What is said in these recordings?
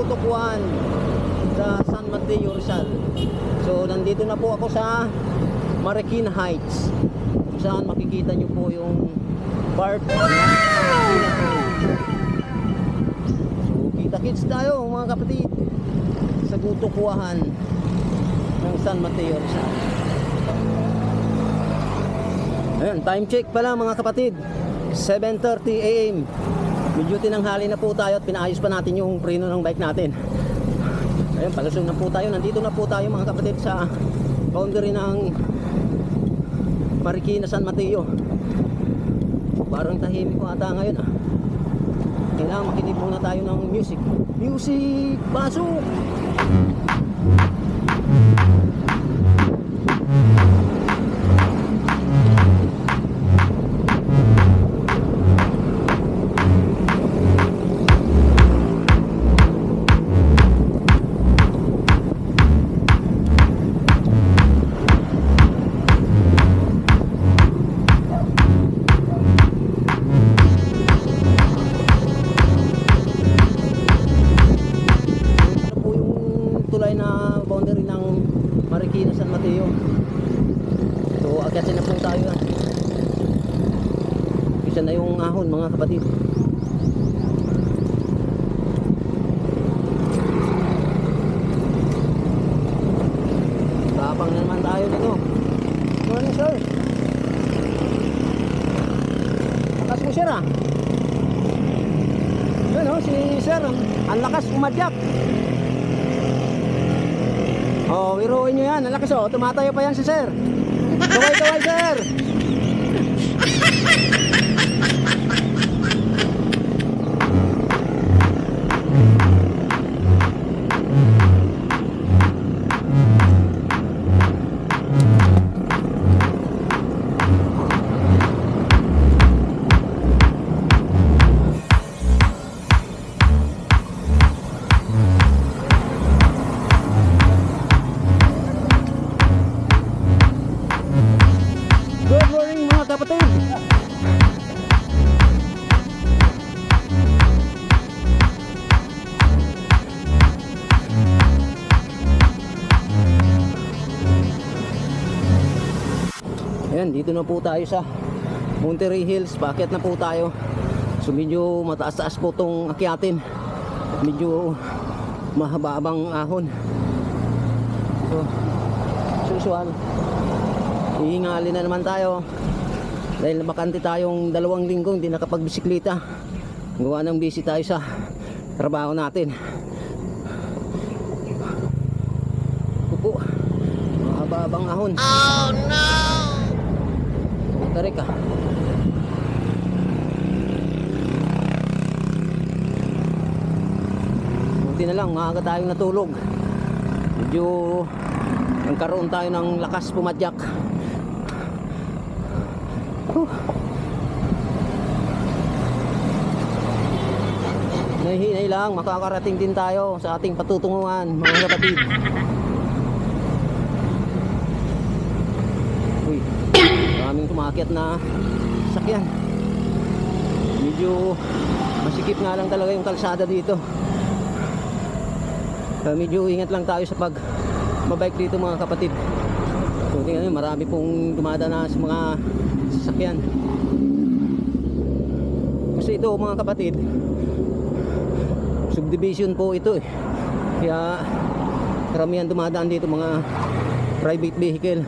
Gutukuan sa San Mateo, Rizal. So nandito na po ako sa Marikina Heights, kung saan makikita nyo po yung part ng so kita-kits tayo mga kapatid sa Gutukuan ng San Mateo, Rizal. Ayan, time check pala mga kapatid, 7:30 AM. Medyo tinanghali na po tayo at pinaayos pa natin yung preno ng bike natin. Ayun, palusong na po tayo. Nandito na po tayo mga kapatid sa boundary ng Marikina, San Mateo. Parang tahimik ko ata ngayon ah. Kailangan makinig muna tayo ng music. Music! Pasok! Marikina, San Mateo. So akyatin na po tayo na. Isa na yung ahon mga kapatid. Tapang na naman tayo dito. Morning sir. Lakas mo sir ah. Yun oh, si sir ang lakas umadyak. Oh, wiruin nyo yan. Ang lakas oh. Tumatayo pa yan si sir. Kaway-kaway sir. Ayan, dito na po tayo sa Monterey Hills. Paakyat na po tayo. So medyo mataas-taas po itong akyatin. Medyo mahaba-abang ahon. So usual, ihingali na naman tayo dahil bakante tayong 2 linggo hindi nakapagbisikleta. Gawa ng busy tayo sa trabaho natin. Pupo, mahaba-abang ahon. Oh no! Tarik ah. Buti na lang maaga tayong natulog. Medyo nagkaroon tayo ng lakas pumadyak. Nahihinay lang, makakarating din tayo sa ating patutunguhan mga kapatid. Uy, maraming tumakyat na sakyan. Medyo masikip nga lang talaga yung kalsada dito. Medyo ingat lang tayo sa pag mabike dito mga kapatid. So tingnan nyo, marami pong dumadaan sa mga sasakyan. Kasi ito mga kapatid, subdivision po ito eh. Kaya karamihan dumadaan dito mga private vehicle.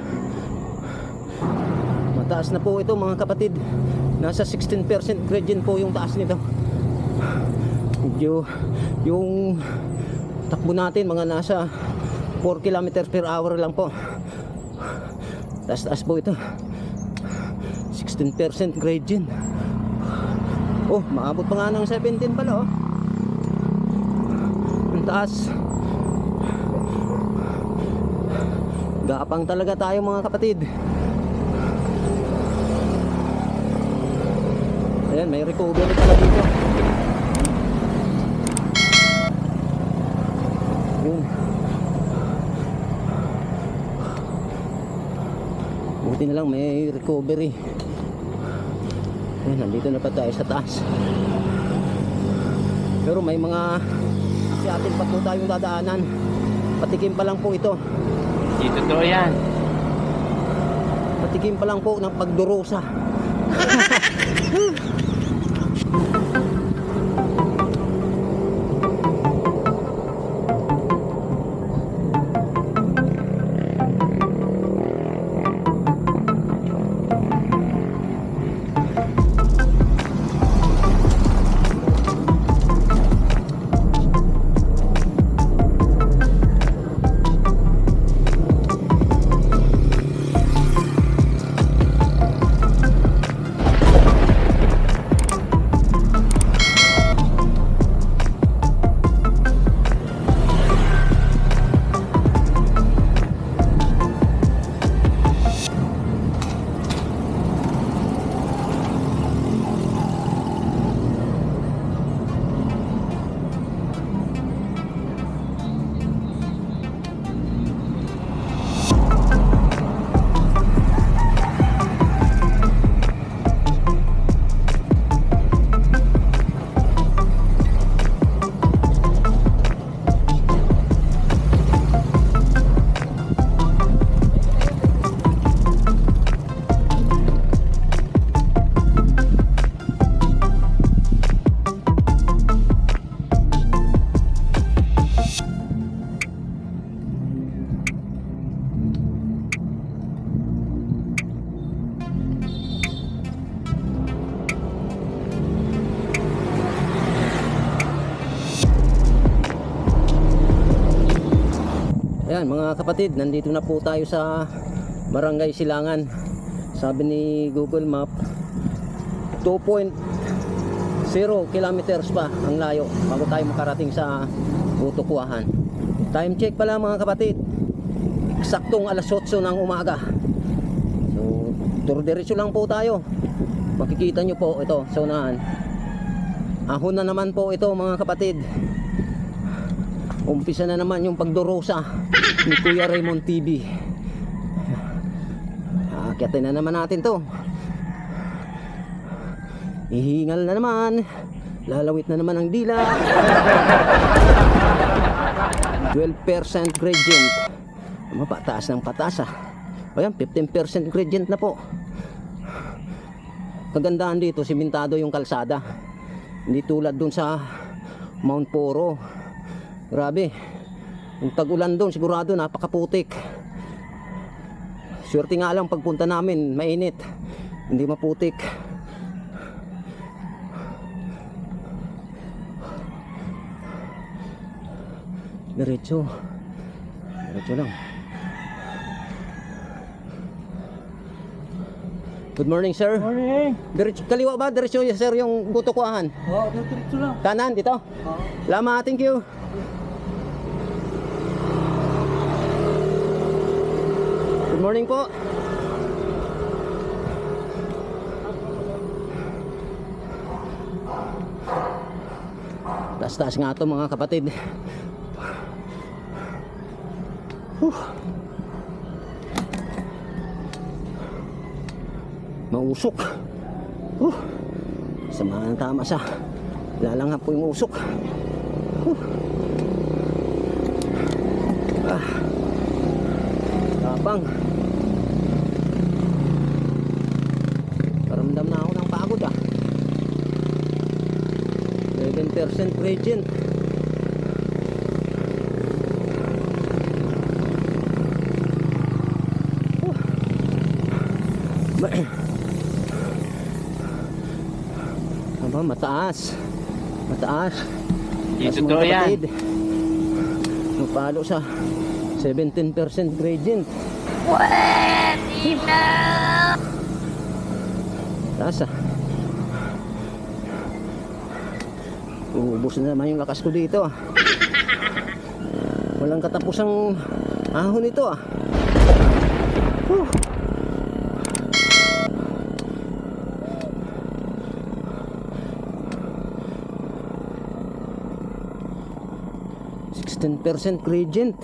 Mataas na po ito mga kapatid. Nasa 16% gradient po yung taas nito. Medyo yung takbo natin mga nasa 4 km per hour lang po. Taas-taas po ito. 16% gradient. Oh, maabot pa nga ng 17 pala oh. Ang taas. Gapang talaga tayo mga kapatid. Ayan, may recovery pala dito. Yun. Buti na lang may recovery. Ayan, nandito na pa tayo sa taas. Pero may mga Atin pa po tayong dadaanan. Patikim pa lang po ito. Di totoo yan. Patikim pa lang po ng pagdurusa. Ayan mga kapatid, nandito na po tayo sa Barangay Silangan. Sabi ni Google Map 2.0 kilometers pa ang layo bago tayo makarating sa Butukuahan. Time check pala mga kapatid, eksaktong alas 8 ng umaga. So diretso lang po tayo. Makikita nyo po ito sa unahan. Ahon na naman po ito mga kapatid. Umpisa na naman yung pagdurusa ni Kuya Raymond TV. Akyatin na naman natin to. Ihingal na naman. Lalawit na naman ang dila. 12% gradient. Pataas ng pataas ah. Ayan, 15% gradient na po. Kagandahan dito, simentado yung kalsada. Hindi tulad dun sa Mount Poro. Grabe. Yung tag-ulan doon sigurado napakaputik. Swerte nga lang pagpunta namin mainit, hindi maputik. Diretso lang. Good morning sir. Morning. Diretso, kaliwa ba? Diretso sir yung Butukuahan? Oo, diretso lang. Kanan dito? Oo. Salamat, thank you. Good morning po. Taas-taas nga ito mga kapatid. Mausok. Samahan tama sa lalanghap po yung usok. Tapang. Paramdam na ako ng pagod ah. 11% gradient. Aba, mataas. Dito to yan. Mapalo sa 17% gradient. Pwede. Taas ah. Uubos na naman yung lakas ko dito ah. Walang katapusang ahon ito ah. Whew. %, gradient.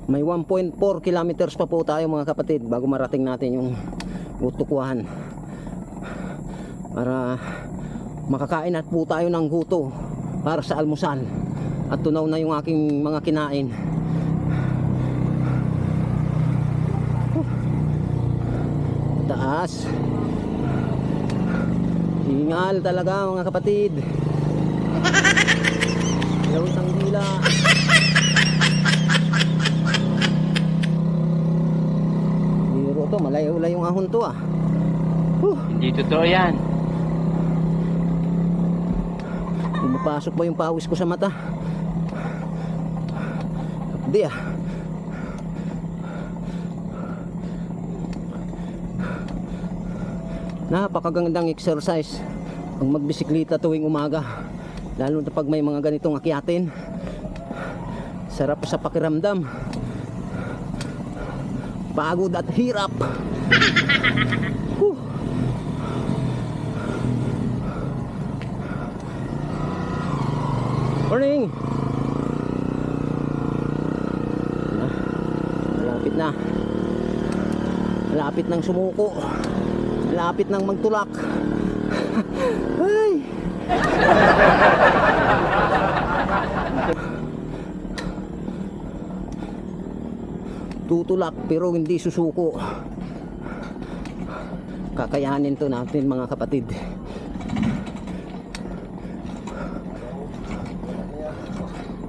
May 1.4 kilometers pa po tayo mga kapatid bago marating natin yung Butukuahan para makakain at po tayo ng guto para sa almusal. At tunaw na yung aking mga kinain. Taas. Hingal talaga mga kapatid. Lawit ang dila. Biro to, malayo-layo yung ahon to ah. Hindi totoo yan. Pumapasok ba yung pawis ko sa mata? Hindi ah. Napakagandang exercise ang magbisikleta tuwing umaga, lalo na pag may mga ganitong akyatin. Sarap sa pakiramdam, pagod at hirap. Whew. Morning. Malapit na, malapit nang sumuko, malapit nang magtulak. Ay. Tutulak pero hindi susuko. Kakayanin to natin mga kapatid.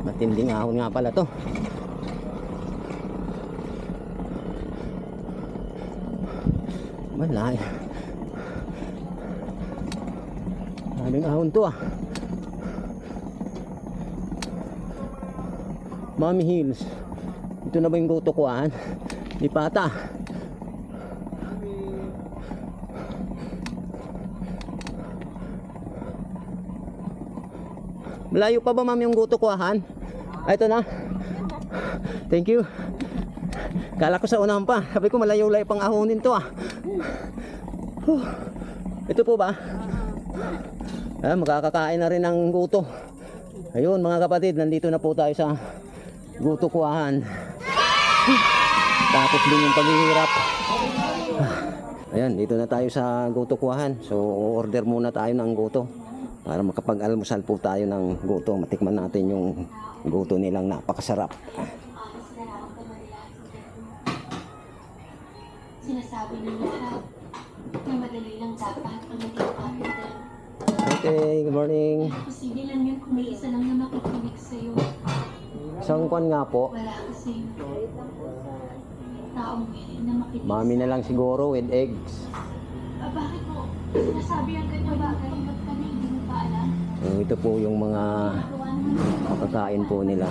Matinding ahon nga pala to. Malay. Maling ahon to ah. Mami Hills. Ito na ba yung goto kuhaan? Di pata. Malayo pa ba ma'am yung goto kuhaan? Ah, ito na. Thank you. Kala ko sa unahan pa. Sabi ko malayo-layo pang ahonin to ah. Ito po ba? Ah, makakakain na rin ng guto. Ayun mga kapatid, nandito na po tayo sa guto kuhaan. Tapos din yung paghihirap. Ayan, dito na tayo sa guto kuhaan. So order muna tayo ng guto para makapag-almusal po tayo ng guto. Matikman natin yung guto nilang napakasarap. Sinasabi ng lahat na madali lang dapat ang maging capital. Okay, good morning. Posible lang yun kung may isa lang na makikinig sa'yo. Isang kwan nga po. Wala kasi taong willing na makinig. Mami na lang siguro with eggs. Bakit mo sinasabi ang ganyan bagay? Ba't ka na hindi mo pa alam? So, ito po yung mga Nagawa naman ng pagkain po nila.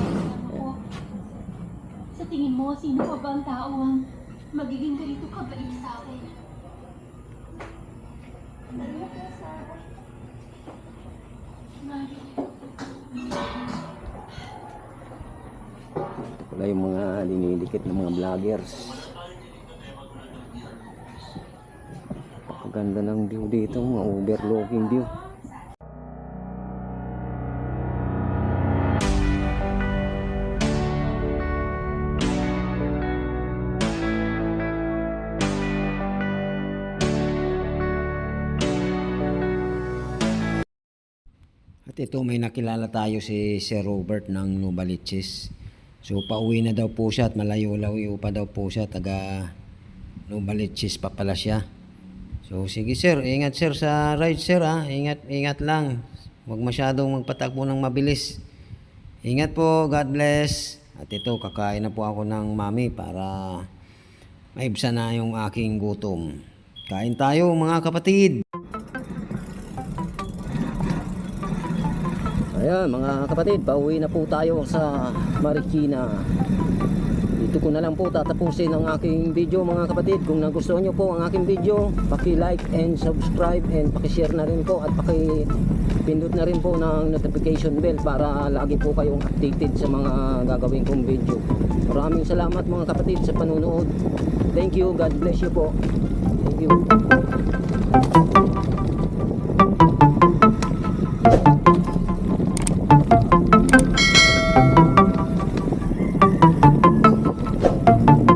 Sa tingin mo, sino pa ba ang tao ang magiging ganito kabait sa akin? Wala yung mga dinidikit ng mga vloggers. Napakaganda ng view dito, mga overlooking view. At ito may nakilala tayo si Sir Robert ng Novaliches. So pauwi na daw po siya at malayo-layo pa daw po siya, taga Novaliches pa pala siya. So sige sir, ingat sir sa ride sir ha. Ingat lang. Huwag masyadong magpatakbo ng mabilis. Ingat po, God bless. At ito kakain na po ako ng mami para maibsan na yung aking gutom. Kain tayo mga kapatid. Ayan mga kapatid, pauwi na po tayo sa Marikina. Dito ko na lang po tatapusin ang aking video mga kapatid. Kung nagustuhan nyo po ang aking video, paki-like and subscribe and paki-share na rin po at paki-pindot na rin po ng notification bell para lagi po kayong updated sa mga gagawin kong video. Maraming salamat mga kapatid sa panunood. Thank you, God bless you po. Thank you.